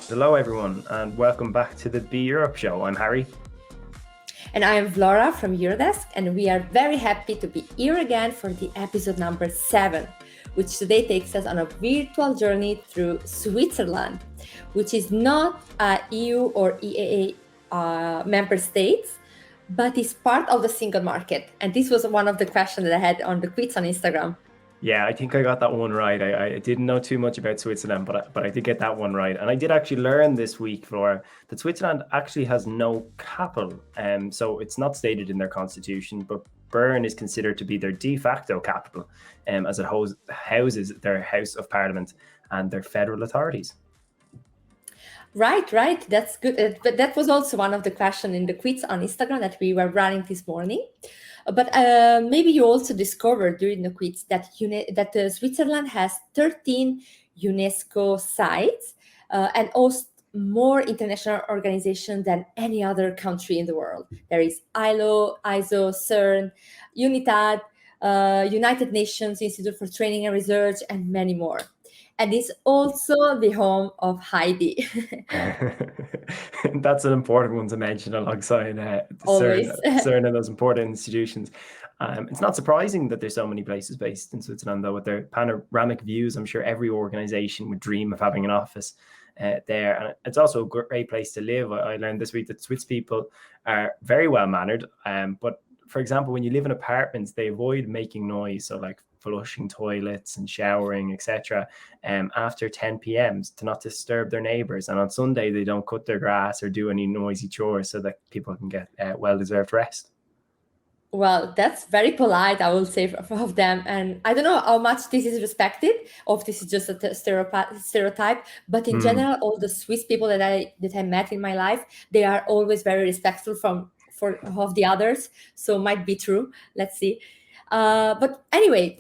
Hello, everyone, and welcome back to the Be Europe show. I'm Harry. And I am Vlora from Eurodesk, and we are very happy to be here again for the episode number 7, which today takes us on a virtual journey through Switzerland, which is not a EU or EAA member states, but is part of the single market. And this was one of the questions that I had on the quiz on Instagram. Yeah, I think I got that one right. I didn't know too much about Switzerland, but I did get that one right. And I did actually learn this week, Flora, that Switzerland actually has no capital. So it's not stated in their constitution, but Bern is considered to be their de facto capital, as it houses their House of Parliament and their federal authorities. Right. That's good. But that was also one of the questions in the quiz on Instagram that we were running this morning. But maybe you also discovered during the quiz that Switzerland has 13 UNESCO sites and hosts more international organizations than any other country in the world. There is ILO, ISO, CERN, UNITAD, United Nations Institute for Training and Research, and many more. And it's also the home of Heidi. That's an important one to mention alongside Always. CERN and those important institutions. It's not surprising that there's so many places based in Switzerland, though, with their panoramic views. I'm sure every organization would dream of having an office there. And it's also a great place to live. I learned this week that Swiss people are very well mannered. But for example, when you live in apartments, they avoid making noise. So like flushing toilets and showering, etc. After 10 p.m. to not disturb their neighbors. And on Sunday, they don't cut their grass or do any noisy chores so that people can get well-deserved rest. Well, that's very polite, I will say, of them. And I don't know how much this is respected, or if this is just a stereotype. But in general, all the Swiss people that I met in my life, they are always very respectful of the others. So might be true. Let's see. But anyway,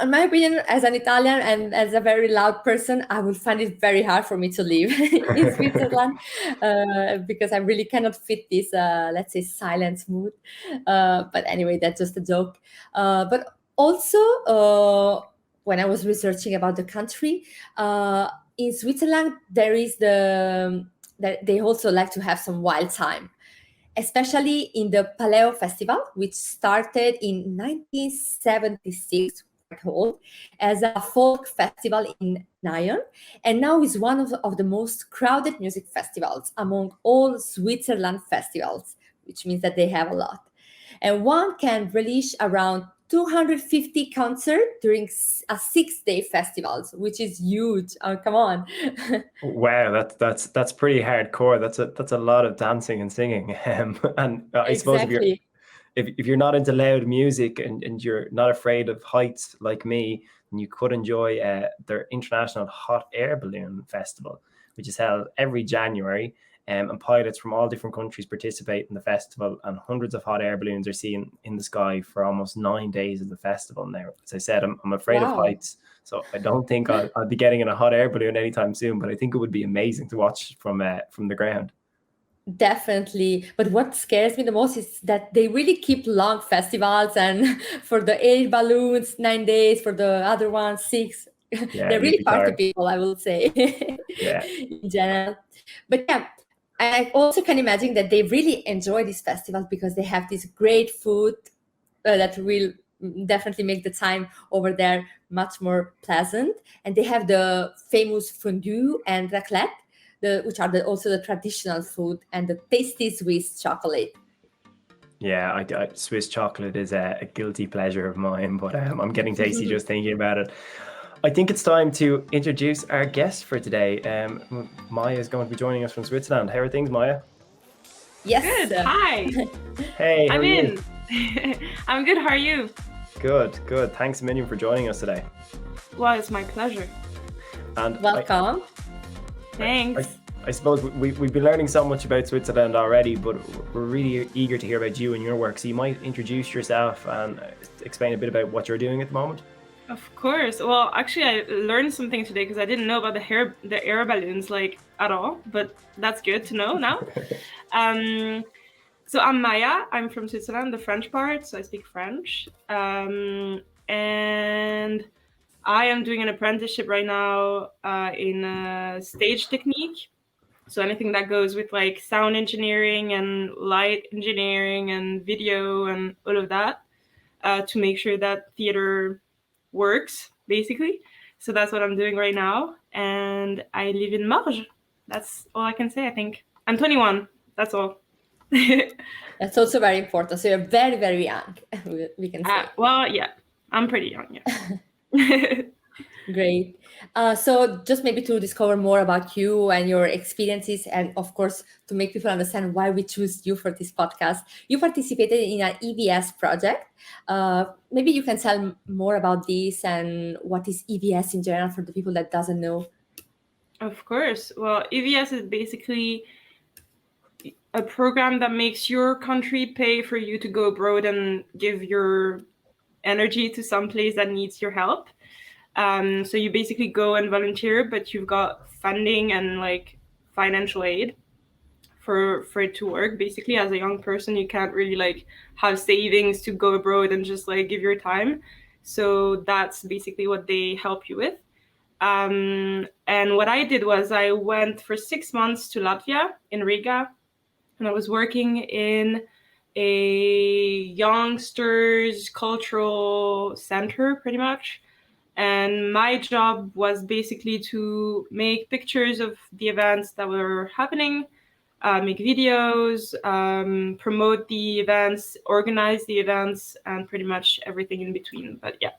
in my opinion, as an Italian and as a very loud person, I will find it very hard for me to live in Switzerland because I really cannot fit this, let's say, silence mood. But anyway, that's just a joke. But also, when I was researching about the country, in Switzerland, they also like to have some wild time, especially in the Paleo Festival, which started in 1976, quite old, as a folk festival in Minion, and now is one of the most crowded music festivals among all Switzerland festivals, which means that they have a lot. And one can release around 250 concerts during a 6-day festival, which is huge. Oh, come on. Wow, that's pretty hardcore. That's a lot of dancing and singing. And I suppose Exactly. if you're not into loud music and you're not afraid of heights like me, then you could enjoy their International Hot Air Balloon Festival, which is held every January. And pilots from all different countries participate in the festival, and hundreds of hot air balloons are seen in the sky for almost 9 days of the festival. Now, as I said, I'm afraid of heights, so I don't think I'll be getting in a hot air balloon anytime soon, but I think it would be amazing to watch from the ground. Definitely. But what scares me the most is that they really keep long festivals, and for the 8 balloons, 9 days, for the other ones, 6. Yeah, They're you'd really be party tired. people, I will say, Yeah. in general. But yeah, I also can imagine that they really enjoy this festival because they have this great food that will definitely make the time over there much more pleasant. And they have the famous fondue and raclette, which are also the traditional food, and the tasty Swiss chocolate. Yeah, Swiss chocolate is a guilty pleasure of mine, but I'm getting tasty just thinking about it. I think it's time to introduce our guest for today. Maya is going to be joining us from Switzerland. How are things, Maya? Yes. Good. Hi. Hey, how I'm are in. you? I'm good. How are you? Good. Thanks, Minion, for joining us today. Well, it's my pleasure. And welcome. Thanks. I suppose we've been learning so much about Switzerland already, but we're really eager to hear about you and your work. So you might introduce yourself and explain a bit about what you're doing at the moment. Of course. Well, actually, I learned something today because I didn't know about the air balloons at all. But that's good to know now. So I'm Maya. I'm from Switzerland, the French part. So I speak French. And I am doing an apprenticeship right now in stage technique. So anything that goes with like sound engineering and light engineering and video and all of that to make sure that theater works, basically. So that's what I'm doing right now. And I live in Marge. That's all I can say, I think. I'm 21. That's all. That's also very important. So you're very, very young, we can say. Well, yeah, I'm pretty young, yeah. Great. So just maybe to discover more about you and your experiences, and of course, to make people understand why we choose you for this podcast, you participated in an EVS project. Maybe you can tell more about this and what is EVS in general for the people that doesn't know. Of course. Well, EVS is basically a program that makes your country pay for you to go abroad and give your energy to some place that needs your help. So you basically go and volunteer, but you've got funding and like financial aid for it to work. Basically, as a young person, you can't really like have savings to go abroad and just like give your time. So that's basically what they help you with. And what I did was I went for 6 months to Latvia in Riga, and I was working in a youngsters cultural center pretty much. And my job was basically to make pictures of the events that were happening, make videos, promote the events, organize the events, and pretty much everything in between. But yeah.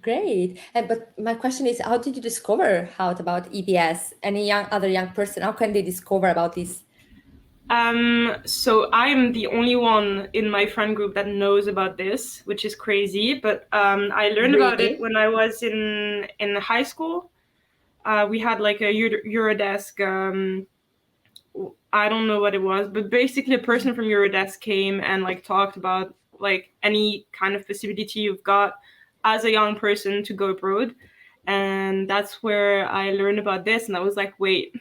Great. But my question is, how did you discover about EVS? Any other young person, how can they discover about this? So I'm the only one in my friend group that knows about this, which is crazy. But I learned about it when I was in high school. We had like a Eurodesk. I don't know what it was, but basically a person from Eurodesk came and like talked about like any kind of possibility you've got as a young person to go abroad, and that's where I learned about this. And I was like, wait,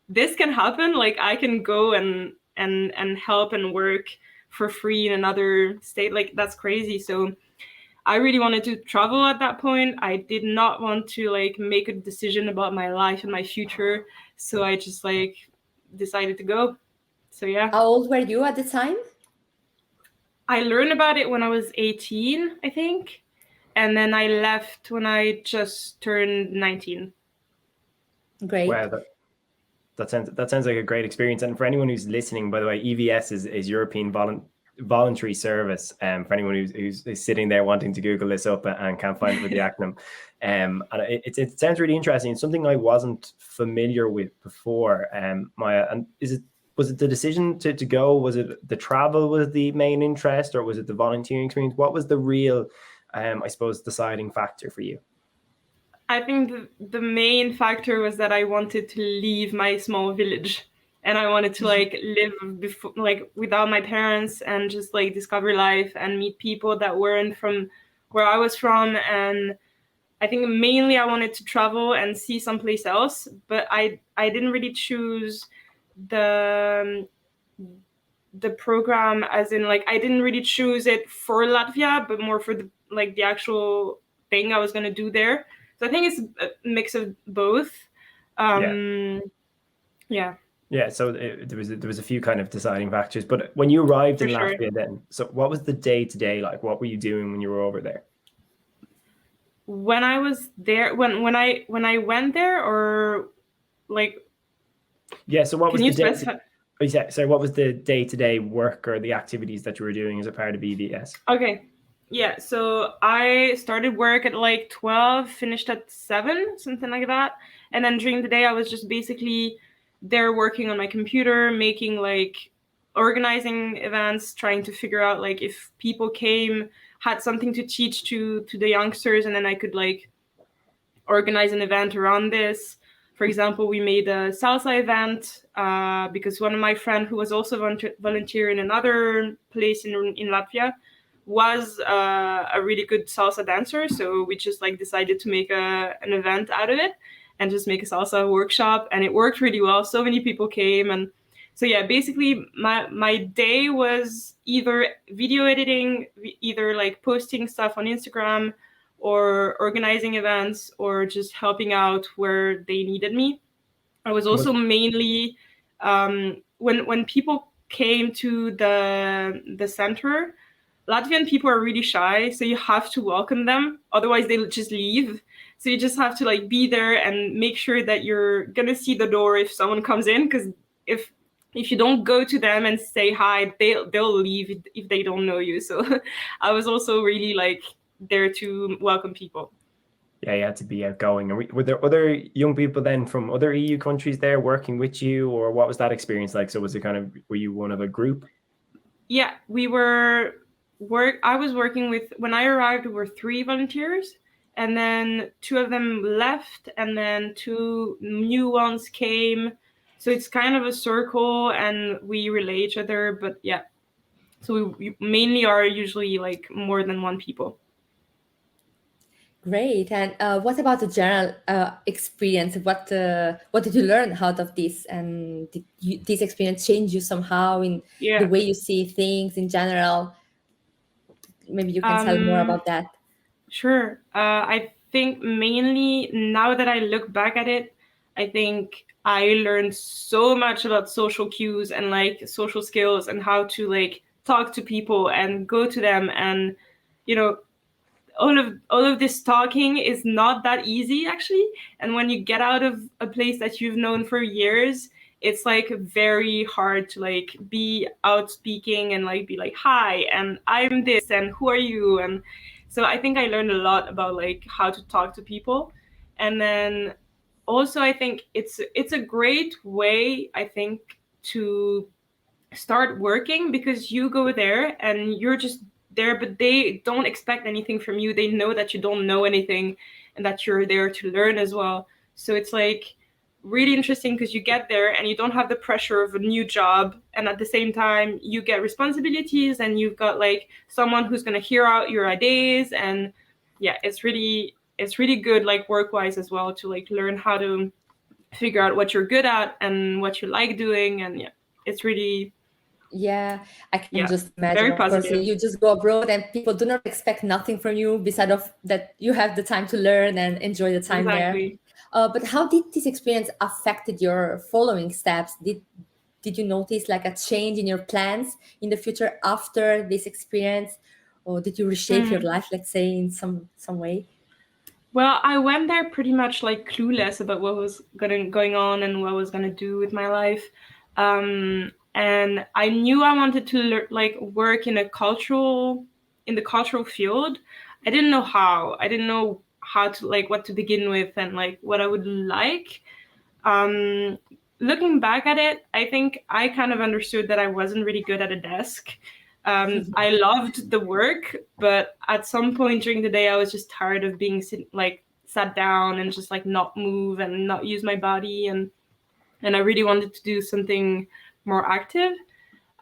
this can happen. Like I can go and help and work for free in another state. Like that's crazy. So I really wanted to travel at that point. I did not want to like make a decision about my life and my future. So I just like decided to go. So yeah. How old were you at the time? I learned about it when I was 18, I think. And then I left when I just turned 19. Great. Wow, that sounds like a great experience. And for anyone who's listening, by the way, EVS is European Voluntary Service. For anyone who's sitting there wanting to Google this up and can't find it with the acronym, and it sounds really interesting. It's something I wasn't familiar with before. Maya, and was it the decision to go? Was it the travel was the main interest, or was it the volunteering experience? What was the real, I suppose, deciding factor for you? I think the main factor was that I wanted to leave my small village, and I wanted to like live without my parents and just like discover life and meet people that weren't from where I was from. And I think mainly I wanted to travel and see someplace else, but I didn't really choose the program as in like I didn't really choose it for Latvia, but more for the actual thing I was going to do there. So I think it's a mix of both. Yeah. So there was a few kind of deciding factors. But when you arrived in Latvia, then, so what was the day-to-day like? What were you doing when you were over there? When I was there, when I went there, or like. Yeah. So what was the day? So what was the day-to-day work or the activities that you were doing as a part of EVS? Okay. Yeah, so I started work at like 12, finished at 7, something like that. And then during the day, I was just basically there working on my computer, making organizing events, trying to figure out like if people had something to teach to the youngsters, and then I could like organize an event around this. For example, we made a salsa event because one of my friends who was also volunteering in another place in Latvia was a really good salsa dancer, so we just like decided to make an event out of it and just make a salsa workshop, and it worked really well. So many people came, and so yeah, basically my day was either video editing, either like posting stuff on Instagram, or organizing events or just helping out where they needed me. I was also mainly when people came to the center, Latvian people are really shy, so you have to welcome them. Otherwise, they'll just leave. So you just have to like be there and make sure that you're gonna see the door if someone comes in. Because if you don't go to them and say hi, they'll leave if they don't know you. So I was also really like there to welcome people. Yeah, you had to be outgoing. And were there other young people then from other EU countries there working with you, or what was that experience like? So was it kind of, were you one of a group? Yeah, I was working with, when I arrived, there were 3 volunteers, and then 2 of them left, and then 2 new ones came. So it's kind of a circle, and we relay each other. But yeah, so we mainly are usually like more than 1 people. Great. And what about the general experience? What did you learn out of this? And did this experience change you somehow in the way you see things in general? Maybe you can tell more about that. Sure. I think mainly now that I look back at it, I think I learned so much about social cues and like social skills and how to like talk to people and go to them, and you know, all of this talking is not that easy actually. And when you get out of a place that you've known for years, it's like very hard to like be out speaking and like be like, hi, and I'm this, and who are you? And so I think I learned a lot about like how to talk to people. And then also I think it's a great way, I think, to start working, because you go there and you're just there, but they don't expect anything from you. They know that you don't know anything and that you're there to learn as well. So it's like really interesting because you get there and you don't have the pressure of a new job, and at the same time you get responsibilities and you've got like someone who's going to hear out your ideas. And yeah, it's really good like work-wise as well, to like learn how to figure out what you're good at and what you like doing. And yeah, it's really, yeah, I can just imagine. very of course, positive. you just go abroad and people do not expect nothing from you besides of that you have the time to learn and enjoy the time Exactly. there. But how did this experience affected your following steps? Did you notice like a change in your plans in the future after this experience, or did you reshape your life, let's say, in some way? Well, I went there pretty much like clueless about what was going on and what I was gonna do with my life. And I knew I wanted to like work in the cultural field. I didn't know how. I didn't know how to like what to begin with and like what I would like. Looking back at it, I think I kind of understood that I wasn't really good at a desk. I loved the work, but at some point during the day, I was just tired of being sat down and just like not move and not use my body, and I really wanted to do something more active.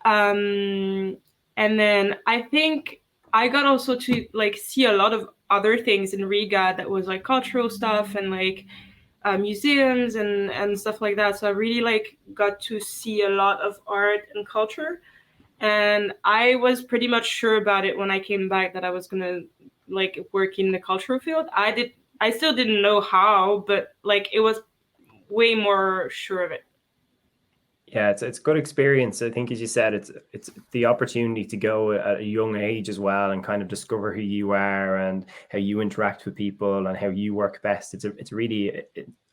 And then I think I got also to like see a lot of other things in Riga that was like cultural stuff and like museums and stuff like that. So I really like got to see a lot of art and culture. And I was pretty much sure about it when I came back that I was gonna like work in the cultural field. I still didn't know how, but like it was way more sure of it. Yeah, it's a good experience. I think, as you said, it's the opportunity to go at a young age as well and kind of discover who you are and how you interact with people and how you work best. It's really,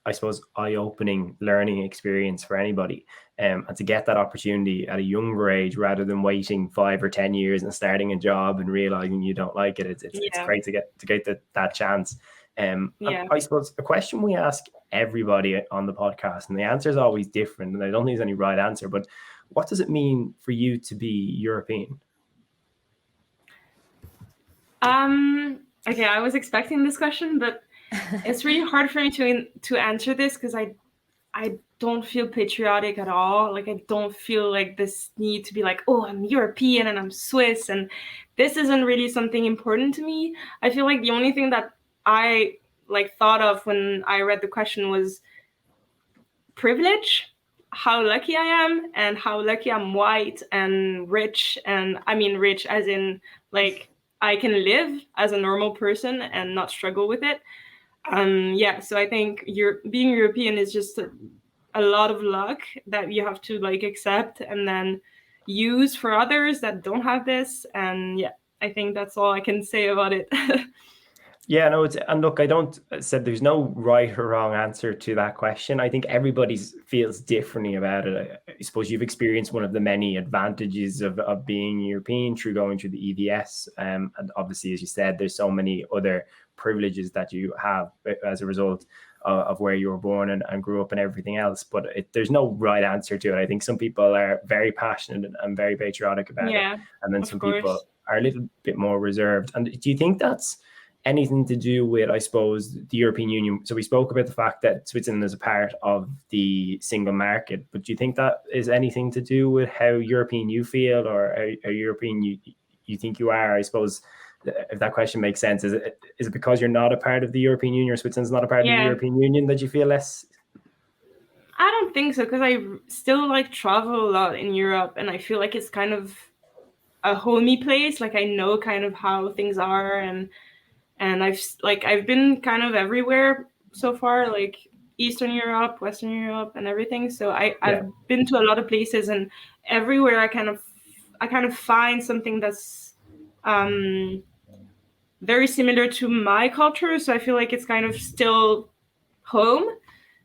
I suppose, eye-opening learning experience for anybody. And to get that opportunity at a younger age rather than waiting 5 or 10 years and starting a job and realizing you don't like it, it's great to get that chance. I suppose a question we ask everybody on the podcast, and the answer is always different, and I don't think there's any right answer, but what does it mean for you to be European? Okay, I was expecting this question, but it's really hard for me to answer this because I don't feel patriotic at all. Like I don't feel like this need to be like, oh, I'm European and I'm Swiss, and this isn't really something important to me. I feel like the only thing that I like thought of when I read the question was privilege, how lucky I am, and how lucky I'm white and rich. And I mean rich as in like I can live as a normal person and not struggle with it. So I think being European is just a lot of luck that you have to like accept and then use for others that don't have this. And yeah, I think that's all I can say about it. Yeah, no, and look, I don't said there's no right or wrong answer to that question. I think everybody feels differently about it. I suppose you've experienced one of the many advantages of being European through going through the EVS. And obviously, as you said, there's so many other privileges that you have as a result of where you were born and grew up and everything else. But there's no right answer to it. I think some people are very passionate and very patriotic about it. And then some people are a little bit more reserved. And do you think that's anything to do with, I suppose, the European Union? So we spoke about the fact that Switzerland is a part of the single market, but do you think that is anything to do with how European you feel, or how European you think you are? I suppose, if that question makes sense, is it because you're not a part of the European Union, or Switzerland's not a part of the European Union, that you feel less? I don't think so, because I still like travel a lot in Europe, and I feel like it's kind of a homey place. Like I know kind of how things are, and I've been kind of everywhere so far, like Eastern Europe, Western Europe, and everything. So I've been to a lot of places, and everywhere I kind of find something that's very similar to my culture. So I feel like it's kind of still home.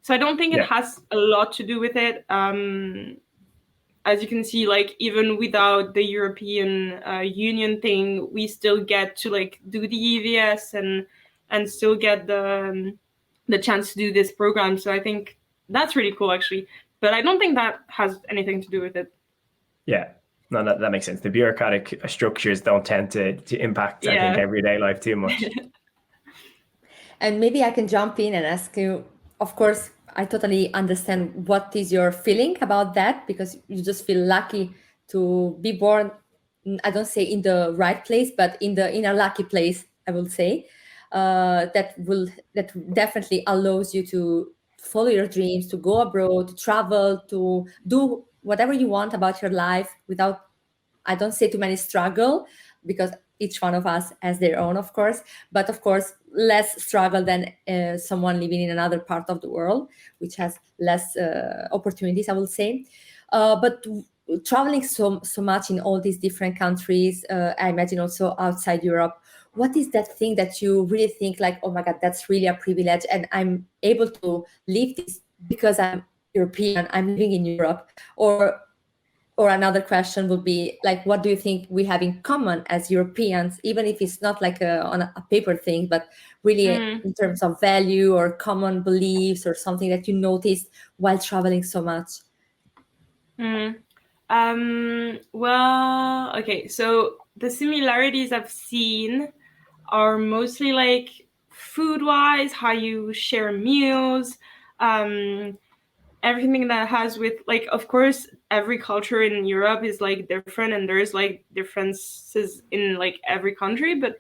So I don't think it has a lot to do with it. As you can see, like even without the European Union thing, we still get to like do the EVS and still get the chance to do this program. So I think that's really cool, actually. But I don't think that has anything to do with it. Yeah, no, that makes sense. The bureaucratic structures don't tend to impact, I think, everyday life too much. And maybe I can jump in and ask you, of course, I totally understand what is your feeling about that, because you just feel lucky to be born, I don't say in the right place, but in a lucky place, I will say, that definitely allows you to follow your dreams, to go abroad, to travel, to do whatever you want about your life without, I don't say too many struggle, because each one of us has their own, of course, but of course, less struggle than someone living in another part of the world, which has less opportunities, I will say. But traveling so much in all these different countries, I imagine also outside Europe, what is that thing that you really think like, oh my God, that's really a privilege, and I'm able to live this because I'm European, I'm living in Europe? Or another question would be like, what do you think we have in common as Europeans, even if it's not like on a paper thing, but really in terms of value or common beliefs or something that you noticed while traveling so much? Well, okay, so the similarities I've seen are mostly like food-wise, how you share meals, everything that has with, like, of course, every culture in Europe is like different, and there's like differences in like every country. But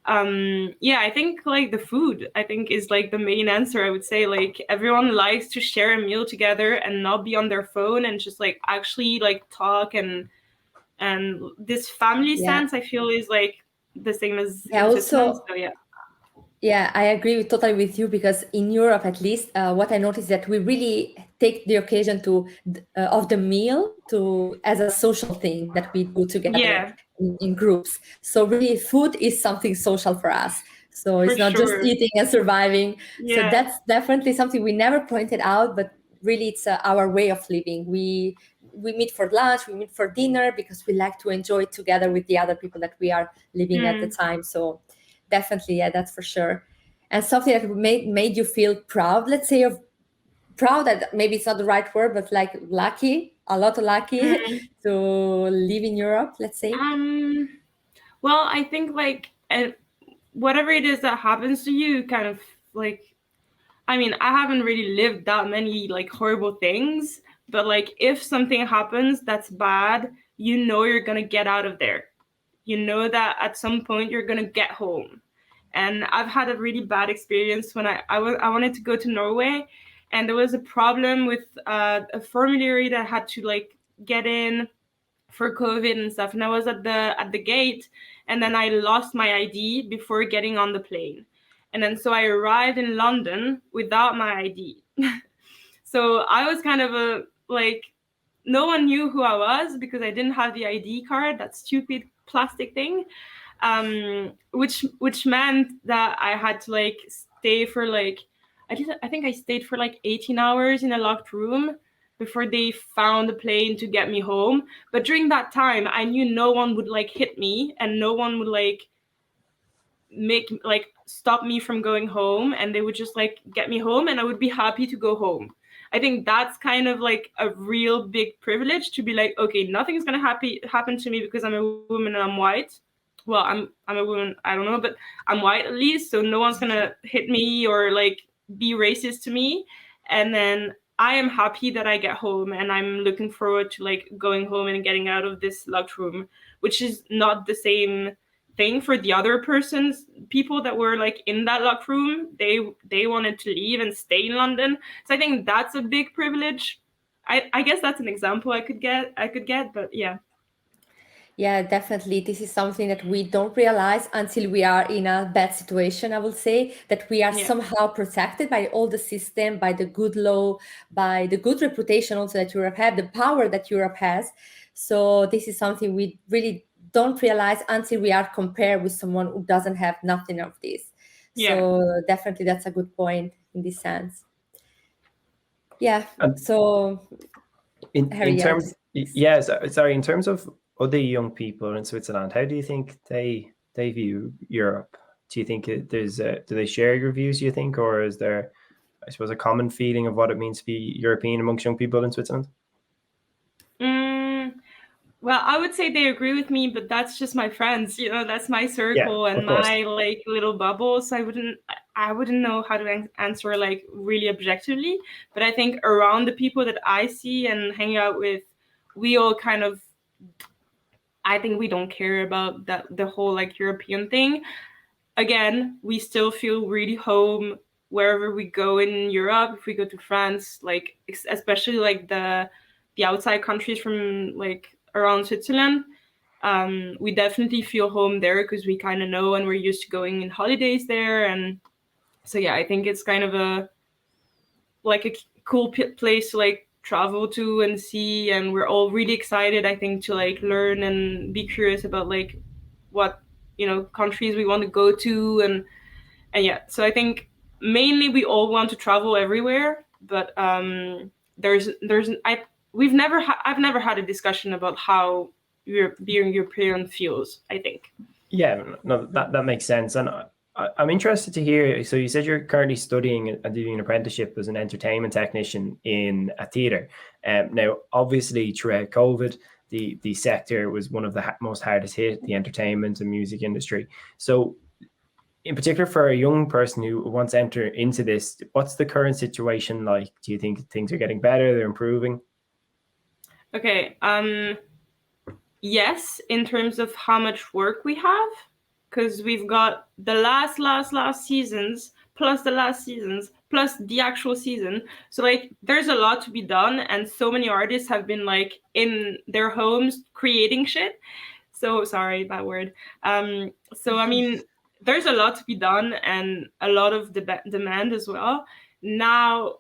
I think like the food, I think, is like the main answer. I would say like everyone likes to share a meal together and not be on their phone, and just like actually like talk, and this family sense, I feel, is like the same as in Switzerland. So yeah, I agree totally with you, because in Europe, at least, what I noticed that we really take the occasion of the meal as a social thing that we do together in groups. So really, food is something social for us. So it's not just eating and surviving. So that's definitely something we never pointed out, but really it's our way of living. We meet for lunch, we meet for dinner, because we like to enjoy it together with the other people that we are living at the time. So definitely, yeah, that's for sure. And something that made you feel proud, let's say, of proud, that maybe it's not the right word, but like lucky, a lot of lucky to live in Europe, let's say. Well, I think like whatever it is that happens to you, kind of like, I mean, I haven't really lived that many like horrible things, but like if something happens that's bad, you know you're gonna get out of there. You know that at some point you're gonna get home. And I've had a really bad experience when I wanted to go to Norway, and there was a problem with a formulary that I had to like get in for COVID and stuff, and I was at the gate, and then I lost my ID before getting on the plane, and then so I arrived in London without my ID. So I was kind of no one knew who I was because I didn't have the ID card, that stupid plastic thing, which meant that I had to stay for I think I stayed for 18 hours in a locked room before they found a plane to get me home. But during that time, I knew no one would hit me, and no one would stop me from going home, and they would just get me home, and I would be happy to go home. I think that's kind of a real big privilege, to be okay, nothing's gonna happen to me because I'm a woman and I'm white. Well, I'm a woman, I don't know, but I'm white at least, so no one's gonna hit me or be racist to me. And then I am happy that I get home, and I'm looking forward to going home and getting out of this locked room, which is not the same thing for the other people that were in that locked room. They wanted to leave and stay in London. So I think that's a big privilege. I guess that's an example I could get, but yeah. Yeah, definitely. This is something that we don't realize until we are in a bad situation, I would say, that we are somehow protected by all the system, by the good law, by the good reputation also that Europe has, the power that Europe has. So this is something we really don't realize until we are compared with someone who doesn't have nothing of this. Yeah. So definitely that's a good point in this sense. Yeah. So in terms of other young people in Switzerland, how do you think they view Europe? Do you think do they share your views, do you think, or is there, I suppose, a common feeling of what it means to be European amongst young people in Switzerland? Well, I would say they agree with me, but that's just my friends, that's my circle and my little bubble. So I wouldn't know how to answer really objectively. But I think around the people that I see and hang out with, we all kind of, I think we don't care about the whole European thing. Again, we still feel really home wherever we go in Europe. If we go to France, especially the outside countries from around Switzerland, we definitely feel home there because we kind of know and we're used to going in holidays there. And so yeah, I think it's kind of a cool place to travel to and see, and we're all really excited, I think, to learn and be curious about what countries we want to go to, and yeah. So I think mainly we all want to travel everywhere, but I've never had a discussion about how being European feels, I think. Yeah, no, that makes sense. And I'm interested to hear, so you said you're currently studying and doing an apprenticeship as an entertainment technician in a theatre. Now, obviously, throughout COVID, the sector was one of the most hardest hit, the entertainment and music industry. So in particular, for a young person who wants to enter into this, what's the current situation like? Do you think things are getting better, they're improving? Okay, yes, in terms of how much work we have, because we've got the last seasons, plus the last seasons, plus the actual season. So there's a lot to be done, and so many artists have been in their homes creating shit. So sorry, bad word. So I mean, there's a lot to be done and a lot of demand as well. Now,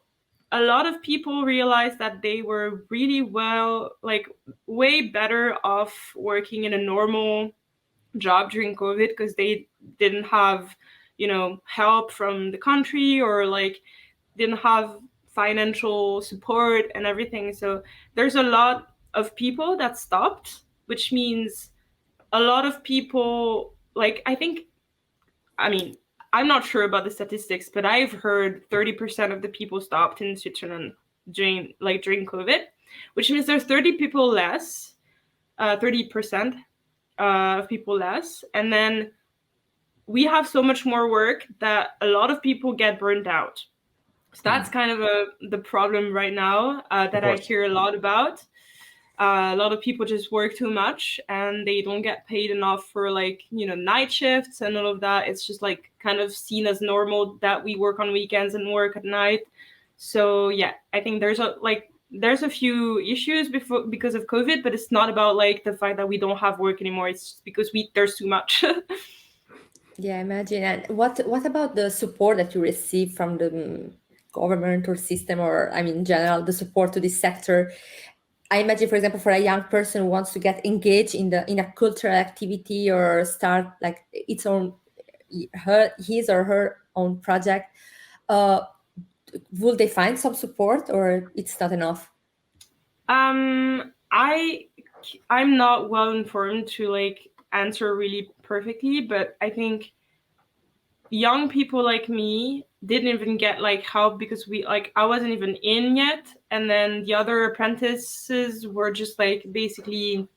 a lot of people realized that they were really way better off working in a normal job during COVID because they didn't have, help from the country or didn't have financial support and everything. So there's a lot of people that stopped, which means a lot of people, I'm not sure about the statistics, but I've heard 30% of the people stopped in Switzerland during COVID, which means there's 30% of people less. And then we have so much more work that a lot of people get burned out. So that's kind of the problem right now that I hear a lot about. A lot of people just work too much and they don't get paid enough for night shifts and all of that. It's just kind of seen as normal that we work on weekends and work at night. So yeah, I think there's there's a few issues because of COVID, but it's not about like the fact that we don't have work anymore. It's just because there's too much. Yeah, imagine. And what about the support that you receive from the government or system, or I mean, in general, the support to this sector? I imagine, for example, for a young person who wants to get engaged in a cultural activity or start like its own, his or her own project, will they find some support, or it's not enough? I'm not well informed to like answer really perfectly, but I think young people like me didn't even get like help because I wasn't even in yet, and then the other apprentices were just like basically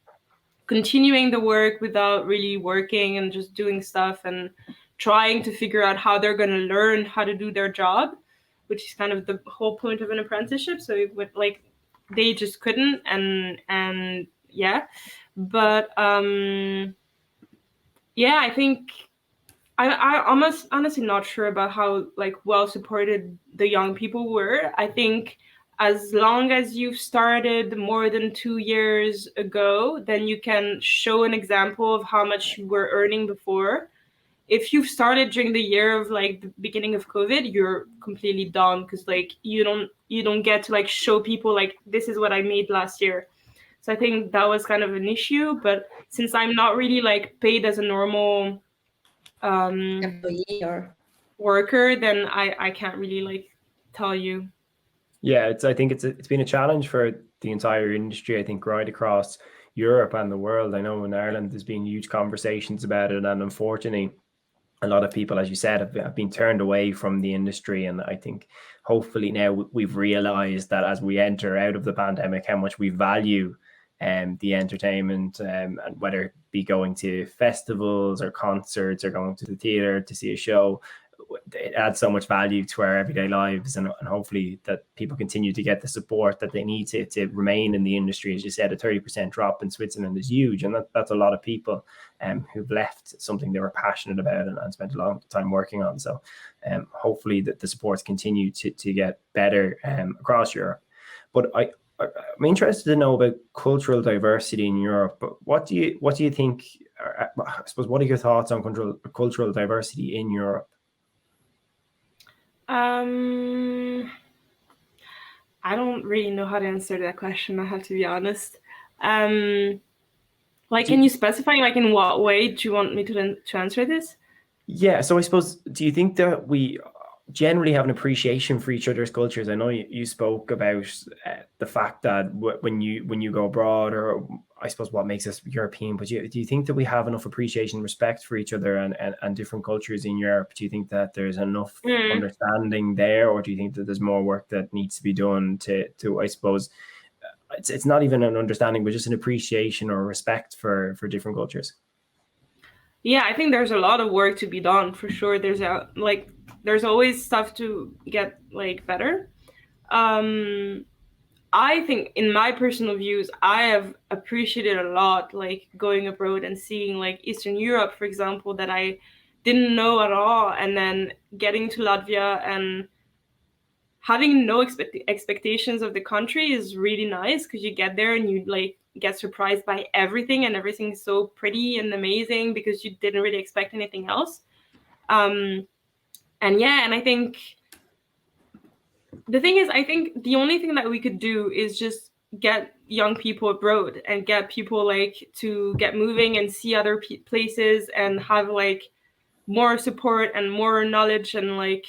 continuing the work without really working and just doing stuff and trying to figure out how they're going to learn how to do their job, which is kind of the whole point of an apprenticeship. So it would like they just couldn't, and yeah, but yeah, I think I'm honestly not sure about how like well supported the young people were. I think as long as you've started more than 2 years ago, then you can show an example of how much you were earning before. If you've started during the year of like the beginning of COVID, you're completely done because like you don't get to like show people like this is what I made last year. So I think that was kind of an issue. But since I'm not really like paid as a normal Employee or worker, then I can't really like tell you. Yeah, I think it's been a challenge for the entire industry, I think, right across Europe and the world. I know in Ireland there's been huge conversations about it, and unfortunately a lot of people, as you said, have been turned away from the industry. And I think hopefully now we've realized that as we enter out of the pandemic, how much we value the entertainment, and whether it be going to festivals or concerts or going to the theater to see a show. It adds so much value to our everyday lives, and hopefully that people continue to get the support that they need to remain in the industry. As you said, a 30% drop in Switzerland is huge, and that's a lot of people who've left something they were passionate about and spent a long time working on. So hopefully that the supports continue to get better across Europe. But I'm interested to know about cultural diversity in Europe. But what do you think? I suppose, what are your thoughts on cultural diversity in Europe? I don't really know how to answer that question, I have to be honest. Like, can you specify like in what way do you want me to answer this? Yeah, so I suppose, do you think that we generally have an appreciation for each other's cultures? I know you spoke about the fact that when you go abroad, or I suppose what makes us European, but do you think that we have enough appreciation and respect for each other and different cultures in Europe? Do you think that there's enough understanding there, or do you think that there's more work that needs to be done to I suppose, it's not even an understanding, but just an appreciation or respect for different cultures? Yeah, I think there's a lot of work to be done for sure. There's always stuff to get like better. I think in my personal views, I have appreciated a lot like going abroad and seeing like Eastern Europe, for example, that I didn't know at all, and then getting to Latvia and having no expectations of the country is really nice, because you get there and you like get surprised by everything, and everything's so pretty and amazing because you didn't really expect anything else. And I think the thing is, I think the only thing that we could do is just get young people abroad and get people like to get moving and see other places and have like more support and more knowledge, and like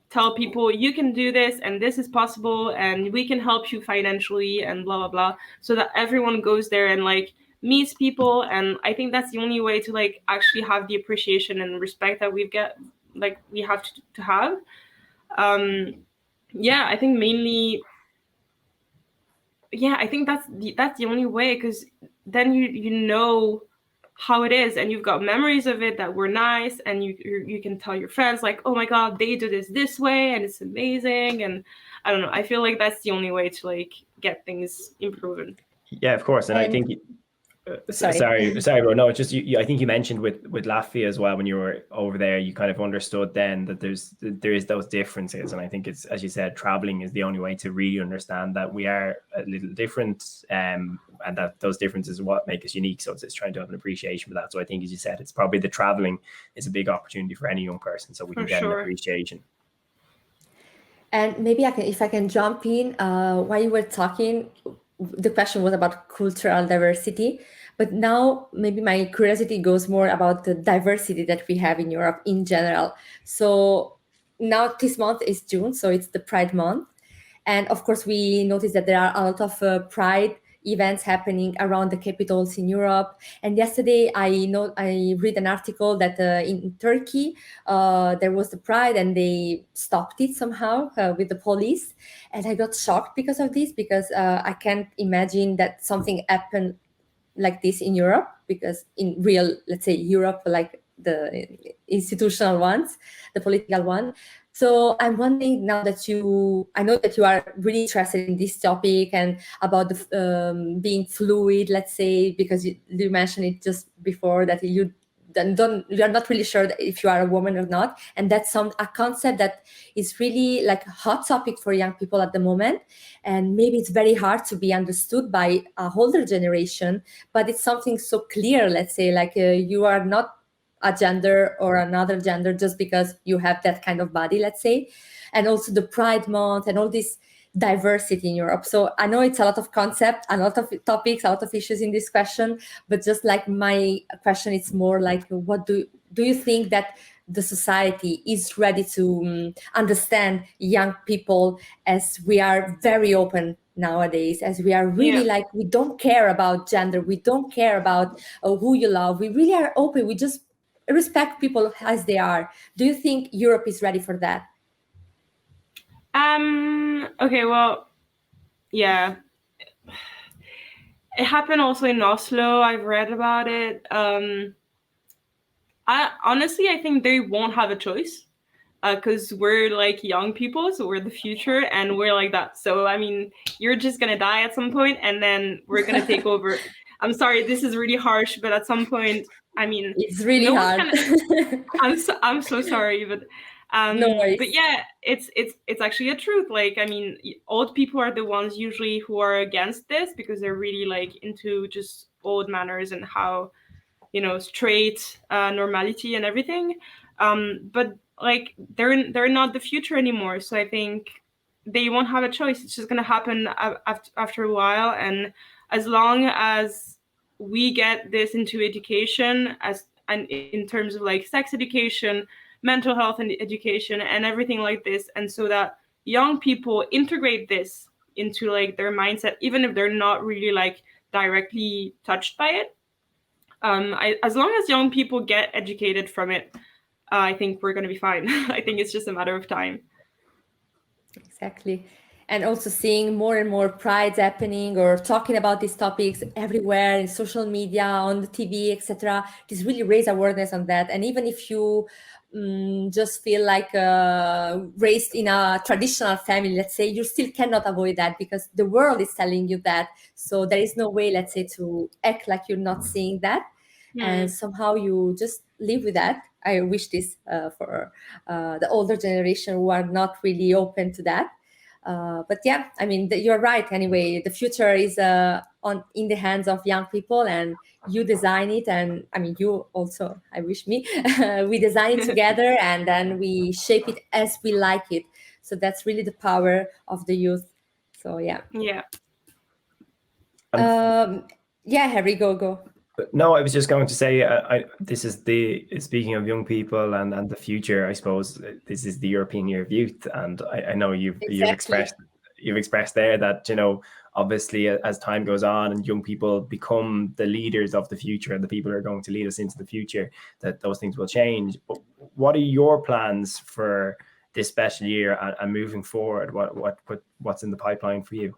tell people you can do this and this is possible and we can help you financially and blah blah blah, so that everyone goes there and like meets people. And I think that's the only way to like actually have the appreciation and respect that we have to have. I think mainly, I think that's the only way, because then you know how it is, and you've got memories of it that were nice, and you can tell your friends like, oh my god, they do this way and it's amazing. And I don't know, I feel like that's the only way to like get things improving. Yeah, of course. And I think Sorry. Sorry, bro. No, it's just I think you mentioned with Latvia as well when you were over there. You kind of understood then that there is those differences, and I think it's, as you said, traveling is the only way to really understand that we are a little different, and that those differences are what make us unique. So it's trying to have an appreciation for that. So I think, as you said, it's probably the traveling is a big opportunity for any young person, so we can get an appreciation. And maybe if I can jump in, while you were talking, the question was about cultural diversity, but now maybe my curiosity goes more about the diversity that we have in Europe in general. So now this month is June, so it's the Pride month. And of course, we noticed that there are a lot of Pride events happening around the capitals in Europe. And yesterday, I read an article that in Turkey, there was the Pride and they stopped it somehow with the police. And I got shocked because of this, because I can't imagine that something happened like this in Europe, because in real, let's say, Europe, like the institutional ones, the political one. So I'm wondering now that I know that you are really interested in this topic and about the being fluid, let's say, because you mentioned it just before that you're not really sure if you are a woman or not, and that's a concept that is really like a hot topic for young people at the moment, and maybe it's very hard to be understood by a older generation, but it's something so clear, let's say, like you are not a gender or another gender just because you have that kind of body, let's say. And also the Pride Month and all this diversity in Europe. So I know it's a lot of concept, a lot of topics, a lot of issues in this question, but just like my question, it's more like, what do you think that the society is ready to understand young people, as we are very open nowadays, as we are really like, we don't care about gender, we don't care about who you love, we really are open, we just respect people as they are. Do you think Europe is ready for that? Okay, well, yeah. It happened also in Oslo. I've read about it. I think they won't have a choice, because we're like young people, so we're the future, and we're like that. So I mean, you're just gonna die at some point, and then we're gonna take over. I'm sorry, this is really harsh, but at some point, I mean, it's really hard. I'm so sorry, but no worries. But yeah, it's actually a truth. Like, I mean, old people are the ones usually who are against this, because they're really like into just old manners and how, straight normality and everything. But like they're not the future anymore. So I think they won't have a choice. It's just gonna happen after a while. And as long as we get this into education, and in terms of like sex education, mental health and education and everything like this, and so that young people integrate this into like their mindset, even if they're not really like directly touched by it. As long as young people get educated from it, I think we're going to be fine. I think it's just a matter of time. Exactly. And also seeing more and more prides happening or talking about these topics everywhere in social media, on the TV, etc. This really raise awareness on that. And even if you just feel like raised in a traditional family, let's say, you still cannot avoid that, because the world is telling you that. So there is no way, let's say, to act like you're not seeing that. And somehow you just live with that. I wish this for the older generation who are not really open to that. But yeah, I mean, you're right. Anyway, the future is in the hands of young people, and you design it. And I mean, you also, I wish me, we design it together, and then we shape it as we like it. So that's really the power of the youth. So yeah. Yeah. Yeah, Harry, go. No, I was just going to say, this is speaking of young people and the future, I suppose this is the European Year of Youth, and I know you've expressed there that, obviously as time goes on and young people become the leaders of the future and the people who are going to lead us into the future, that those things will change. But what are your plans for this special year and moving forward? What's in the pipeline for you?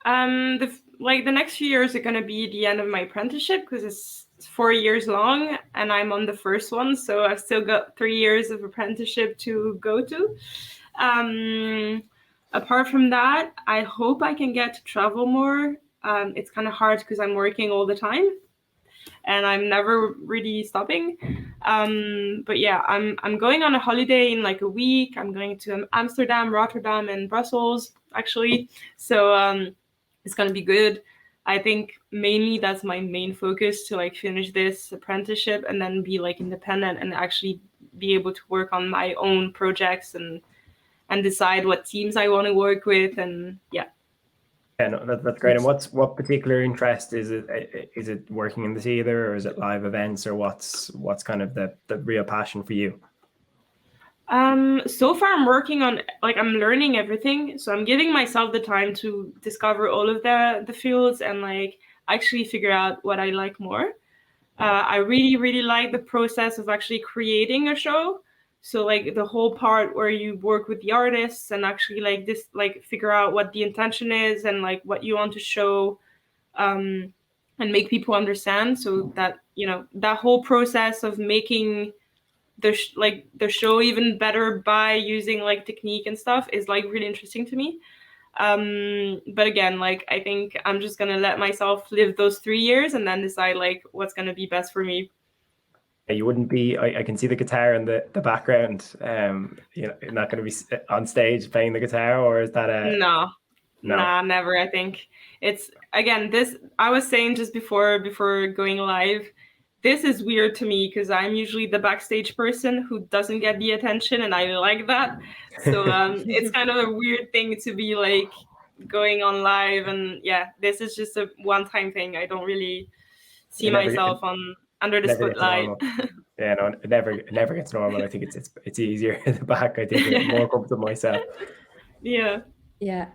The next few years are going to be the end of my apprenticeship, because it's 4 years long and I'm on the first one. So I've still got 3 years of apprenticeship to go to. Apart from that, I hope I can get to travel more. It's kind of hard because I'm working all the time and I'm never really stopping. But yeah, I'm going on a holiday in like a week. I'm going to Amsterdam, Rotterdam, and Brussels actually. So it's gonna be good. I think mainly that's my main focus, to like finish this apprenticeship and then be like independent and actually be able to work on my own projects and decide what teams I want to work with. And yeah. Yeah, no, that's great. And what particular interest is it? Is it working in the theater, or is it live events, or what's kind of the real passion for you? So far I'm working on, like, I'm learning everything. So I'm giving myself the time to discover all of the fields and like actually figure out what I like more. I really, really like the process of actually creating a show. So like the whole part where you work with the artists and actually like figure out what the intention is and like what you want to show, and make people understand. So that, you know, that whole process of making the show even better by using like technique and stuff is like really interesting to me. But again, like, I think I'm just gonna let myself live those 3 years and then decide like what's gonna be best for me. You wouldn't be. I can see the guitar in the background. You know, you're not going to be on stage playing the guitar, or is that a No. No. Nah, never. I think it's, again, this, I was saying just before going live, this is weird to me because I'm usually the backstage person who doesn't get the attention, and I like that. So it's kind of a weird thing to be like going on live, and yeah, this is just a one-time thing. I don't really see myself under the spotlight. Yeah, no, it never gets normal. I think it's easier in the back. I think I'm more comfortable myself. Yeah. Yeah.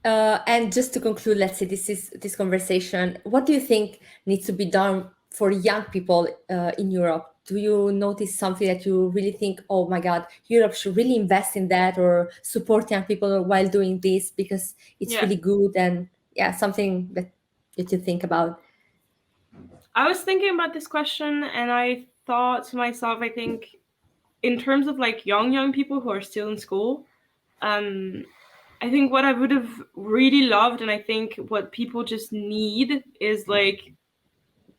And just to conclude, let's say this conversation, what do you think needs to be done for young people in Europe? Do you notice something that you really think, oh my God, Europe should really invest in that or support young people while doing this because it's really good, and something that you think about? I was thinking about this question and I thought to myself, I think in terms of like young people who are still in school, I think what I would have really loved, and I think what people just need, is like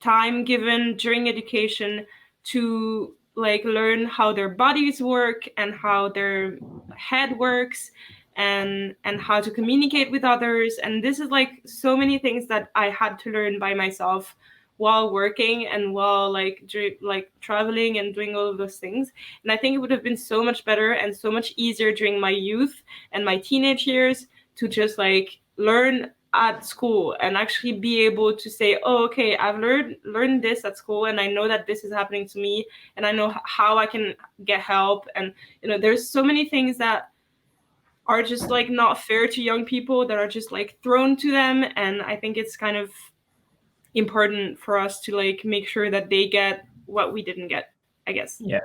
time given during education to like learn how their bodies work and how their head works and how to communicate with others. And this is like so many things that I had to learn by myself while working and while like traveling and doing all of those things. And I think it would have been so much better and so much easier during my youth and my teenage years to just like learn at school and actually be able to say, oh, okay, I've learned this at school and I know that this is happening to me and I know how I can get help. And, you know, there's so many things that are just like not fair to young people that are just like thrown to them. And I think it's kind of important for us to like make sure that they get what we didn't get, I guess. Yeah.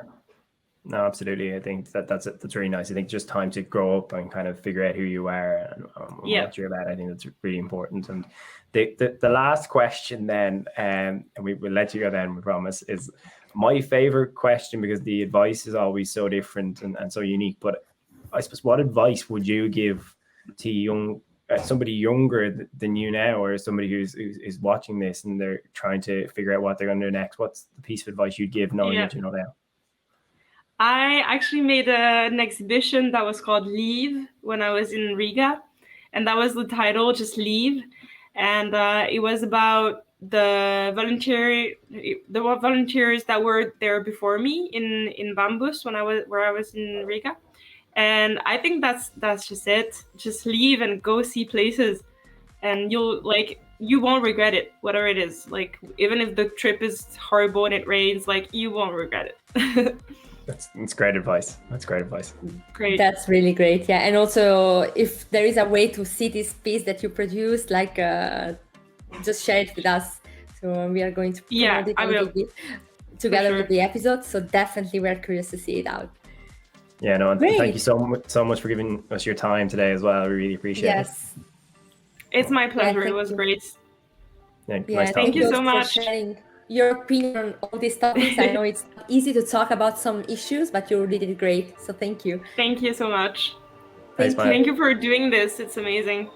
No, absolutely. I think that's really nice. I think just time to grow up and kind of figure out who you are and what you're about. I think that's really important. And the last question then, and we'll let you go then, we promise, is my favorite question because the advice is always so different and so unique. But I suppose, what advice would you give to somebody younger than you now, or somebody who's watching this and they're trying to figure out what they're going to do next? What's the piece of advice you'd give knowing what you know now? I actually made an exhibition that was called Leave when I was in Riga, and that was the title, just Leave. And it was about the volunteers that were there before me in Bambus where I was in Riga. And I think that's just it. Just leave and go see places, and you won't regret it, whatever it is. Like, even if the trip is horrible and it rains, like, you won't regret it. That's great advice. That's great advice. Great. That's really great. Yeah. And also, if there is a way to see this piece that you produced, like, just share it with us. So we are going to promote it I will. together with the episode. So definitely we're curious to see it out. Yeah, no, and thank you so much for giving us your time today as well. We really appreciate it. It's my pleasure. It was great. Nice thank you so much for sharing your opinion on all these topics. I know it's not easy to talk about some issues, but you really did great. So thank you. Thank you so much. Thank you for doing this. It's amazing.